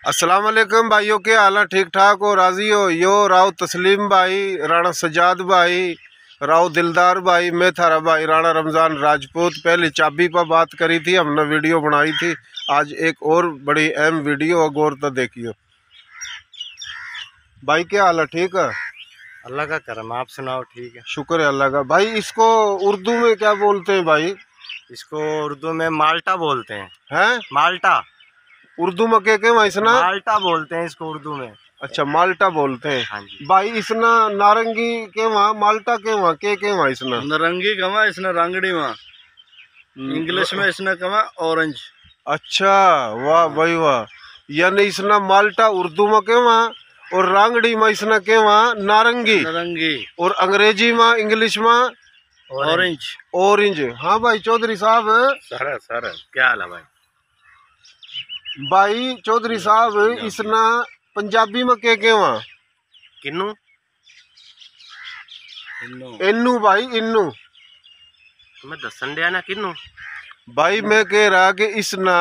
अस्सलाम वालेकुम भाइयों, के हाल है? ठीक ठाक हो? राजी हो? यो राव तस्लीम भाई, राणा सजाद भाई, राव दिलदार भाई, मैं थारा भाई राणा रमज़ान राजपूत। पहले चाबी पर बात करी थी, हमने वीडियो बनाई थी। आज एक और बड़ी अहम वीडियो, गौर तो देखियो। भाई क्या हाल है? ठीक है, अल्लाह का करम। आप सुनाओ? ठीक है, शुक्र है अल्लाह का। भाई इसको उर्दू में क्या बोलते हैं भाई? इसको उर्दू में माल्टा बोलते हैं। हैं? माल्टा। उर्दू में के इसना माल्टा बोलते हैं इसको उर्दू में। अच्छा, माल्टा बोलते हैं। हाँ जी। भाई इसना नारंगी के वहाँ, माल्टा के वहाँ के वहाँ इसना नारंगी कमा, इसने रंगड़ी वहाँ। इंग्लिश में इसने कमा ऑरेंज। अच्छा, वाह भाई वाह। यानी इसना माल्टा उर्दू में के वहाँ और रांगड़ी में इसना के वहाँ नारंगी, नारंगी। और अंग्रेजी में, इंग्लिश में ऑरेंज। ऑरेंज। हाँ भाई चौधरी साहब। सर क्या हाल है भाई? भाई चौधरी साहब, इसना पंजाबी में के वहाँ किन्नू इन्नू भाई, इन्नू। मैं दसन दिया ना किन्नू। भाई मैं कह रहा कि इसना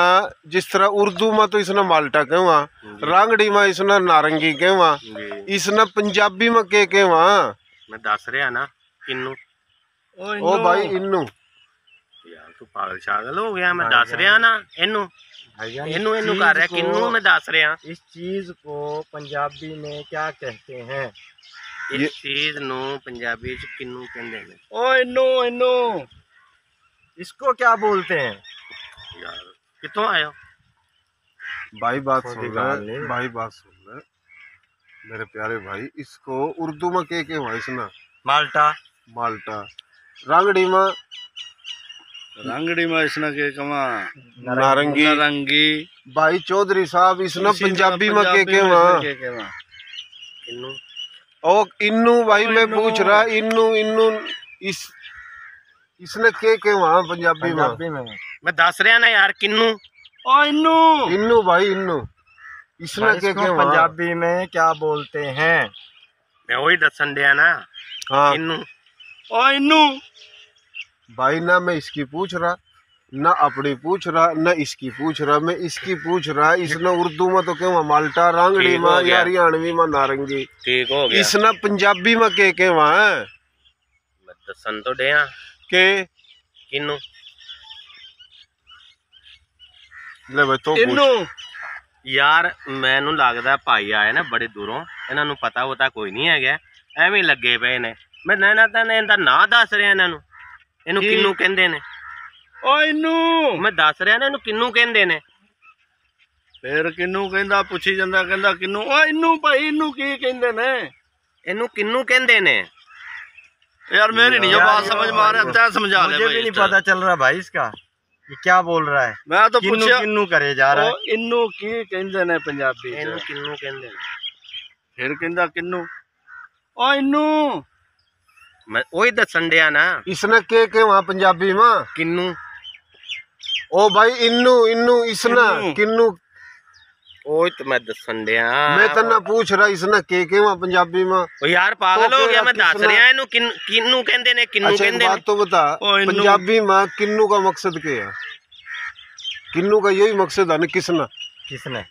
जिस तरह उर्दू में तो इसना माल्टा के वहाँ, रांगड़ी में इसना नारंगी के वहाँ, इसना पंजाबी में के वहाँ मैं दस रहा ना किन्नू। ओ भाई इन्नू। यार तू पागल शागल हो गया। मैं दस रहा ना इन्नू इन्नू इन्नू कर रहा किन्नू। मैं दस रहा इस चीज को पंजाबी में क्या कहते हैं। इस चीज नु पंजाबी च किन्नू कहते हैं। ओ इन्नू इन्नू इसको क्या बोलते हैं? यार कितों आयो? भाई बात सुन ले, भाई बात सुन ले मेरे प्यारे भाई। इसको उर्दू में के वहाँ इसना माल्टा। माल्टा। रांगड़ी में इसना के कमा नारंगी। नारंगी। भाई चौधरी साहब, इसना पंजाबी में के वहाँ इन्नू। ओ इन्नू। भाई मैं पूछ रहा इन्नू इन्नू इसने के वहाँ पंजाबी में मैं दस रहा ना यार किन्नू। ओ इन्नू इन्नू भाई इन्नू। इसने के पंजाबी में क्या बोलते हैं? मैं वही दसन दिया ना। हाँ इन्नू। ओ इन्नू। भाई ना मैं इसकी पूछ रहा, ना अपनी पूछ रहा, ना इसकी पूछ रहा, मैं इसकी पूछ रहा। इसने उर्दू में तो क्या माल्टा, रांगड़ी में या हरियाणवी में नारंगी। ठीक हो गया। इसने पंजाबी में के वहाँ मैं दसन तो दिया के किन्नू। ले भाई तो इन्नू। यार मैनू लगदा भाई आए ना बड़े दूरों, इन्हां नू पता होता कोई नहीं है, एवं लगे पे ने। मैं नैना तेन इनका ना दस रहा इन्हां नू। इनू किन्नू कहंदे ने। ओ इन्नू मैं दस रहा ना, इनू किन्नू कहंदे ने। फिर किन्नू कहंदा, पुछी जांदा, कहंदा किन्नू। ओ इन्नू भाई इन्नू की कहंदे ने? इनू किन्नू कहंदे ने। यार मेरी नहीं जो बात समझ में आ रहा, तै समझा ले। मुझे भी नहीं पता चल रहा भाई इसका, ये क्या बोल रहा है। मैं तो पूछया किन्नू करे जा रहा है। इन्नू की कहंदे ने पंजाबी? इनू किन्नू कहंदे ने। फिर कहंदा किन्नू। ओ इन्नू मैं वही दसन दिया ना। इसने के वहाँ पंजाबी में किन्नू। ओ भाई इन्नू इन्नू इसना किन्नू। ओ तो मैं दसन दिया। मैं तना पूछ रहा इसने के वहाँ पंजाबी में। ओ यार पागल हो गया। मैं दस रहा इनू किन्नू कहंदे ने, किन्नू कहंदे ने। बात तो बता, पंजाबी में किन्नू का मकसद क्या है? किन्नू का यही मकसद है ना, किसना किसने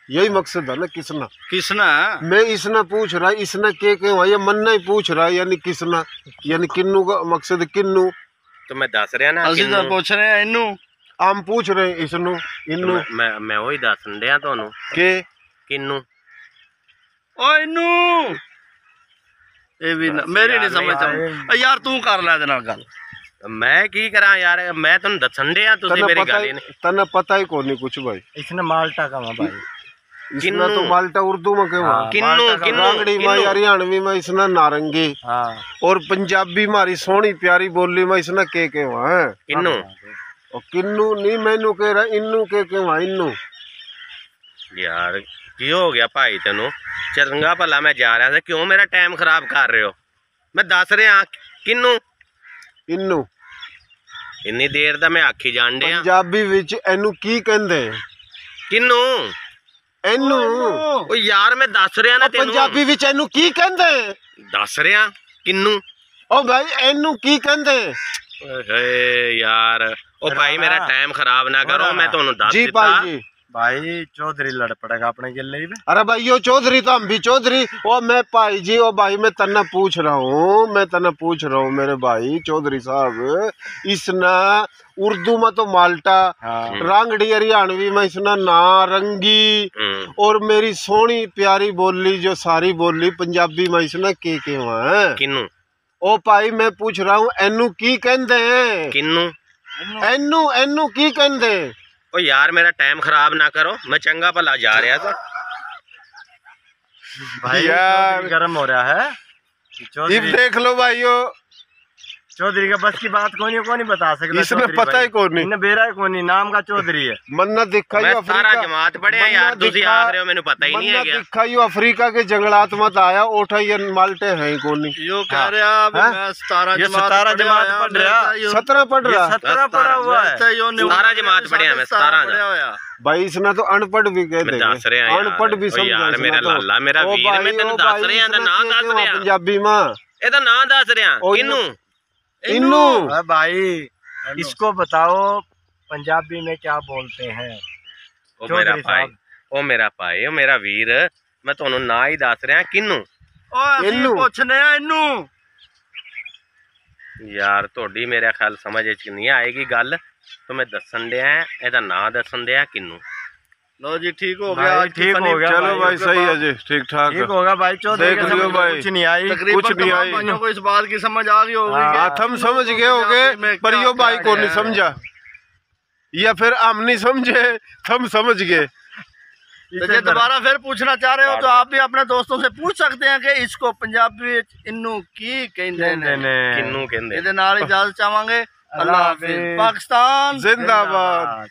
यही मकसद है ना, किसना किसना। मैं इसने पूछ रहा इसने के वहाँ, ये मन्ना ही पूछ रहा यानी किसना, यानी किन्नू का मकसद किन्नू। तो मैं दस रहा ना, तो पूछ रहे हैं इन्नू। आम पूछ रहे हैं इसनू इन्नू। मैं वही दसन दिया तुहानू के किन्नू। ओ इन्नू ए भी मेरी नहीं समझ आ यार। तू कर ले दे नाल गल, मैं की करा यार। मैं तुम दसन दिया, तुसी मेरी गल नहीं। तने पता ही कोनी कुछ भाई। इसने माल्टा का भाई, इसना तो माल्टा उर्दू में क्यों? किन्नू रांगड़ी में, हरियाणवी में इसना नारंगी। और पंजाबी मारी सोहनी प्यारी बोली में इसना के वहाँ किन्नू। और किन्नू नहीं, मैनू कह रहा इन्नू के वहाँ इन्नू। यार की हो गया भाई तेनू? चंगा भला मैं जा रहा था, क्यों मेरा टाइम खराब कर रहे हो? मैं दस रहा किन्नू इन्नू। इन्नी देर दा मैं आखी जान दिया। पंजाबी विच एनू की कहंदे? किन्नू एनू। ओ यार मैं दस रहा ना तेनू। पंजाबी विच एनू की कहंदे? दस रहा किन्नू। ओ भाई एनू की कहंदे? यार ओ भाई मेरा टाइम खराब ना करो, मैं तुहानू दस जी दिता। भाई जी भाई चौधरी लड़ पड़ेगा अपने गिले में। अरे भाई यो चौधरी तो हम भी चौधरी। ओ मैं भाई जी, ओ भाई मैं तन्ना पूछ रहा हूँ मेरे भाई चौधरी साहब, इसना उर्दू में तो माल्टा, रांगड़ी हरियाणवी में इसना नारंगी, और मेरी सोनी प्यारी बोली जो सारी बोली पंजाबी में इसना के वहाँ है किन्नू। ओ भाई मैं पूछ रहा हूँ एनू की कहते हैं? किन्नू एनू एनू की कहते? ओ यार मेरा टाइम खराब ना करो, मैं चंगा भला जा रहा था। भाई यार गर्म हो रहा है ये देख लो भाइयों, चौधरी का बस की बात कौन नहीं बता सकता। इसने पता ही कौन नहीं, बेरा कौन नहीं, नाम का चौधरी है। मन्ना दिखा मैं सारा जमात पढ़िया यार, तुसी आख रहे हो मैंने पता ही नहीं है क्या। दिखा यो अफ्रीका के जंगलात मत आया, ओठा ये माल्टे हैं ही कौन नहीं। यो कह रहा मैं 17 जमात पढ़ रहा, 17 पढ़ रहा, 17 पढ़ा हुआ है, 17 जमात पढ़िया मैं 17। भाई इसने तो अनपढ़ भी कह दे, अनपढ़ भी समझ यार मेरा लाला मेरा वीर, मैं तेन दस रहा दा नाम दस रहा पंजाबी में, एदा नाम दस रहा किन्नू। इन्नू भाई इसको बताओ पंजाबी में क्या बोलते हैं? ओ मेरा भाई, ओ मेरा भाई, ओ मेरा वीर, मैं ਤੁਹਾਨੂੰ ना ही दस रहा किन्नू। इन्नू पूछने इन्नू यार थोड़ी मेरे ख्याल समझ नहीं आएगी गल, तो मैं दसन दिया एदा नाम दसन दिया किन्नू। लो जी ठीक हो गया, ठीक हो गया। चलो भाई सही है जी, ठीक ठाक ठीक होगा भाई। देख लियो भाई, कुछ नहीं आई, कुछ नहीं आई, भाइयों को इस बात की समझ आ गई होगी। हम समझ गए होगे, पर यो भाई को नहीं समझा, या फिर हम नहीं समझे, हम समझ गए। तो दोबारा फिर पूछना चाह रहे हो तो आप भी अपने दोस्तों से पूछ सकते हैं कि इसको पंजाबी इन्नू की कहंदे ने, किन्नू कहंदे। इहदे नाल इजाजत चाहांगे। अल्लाह हाफिज। पाकिस्तान जिंदाबाद।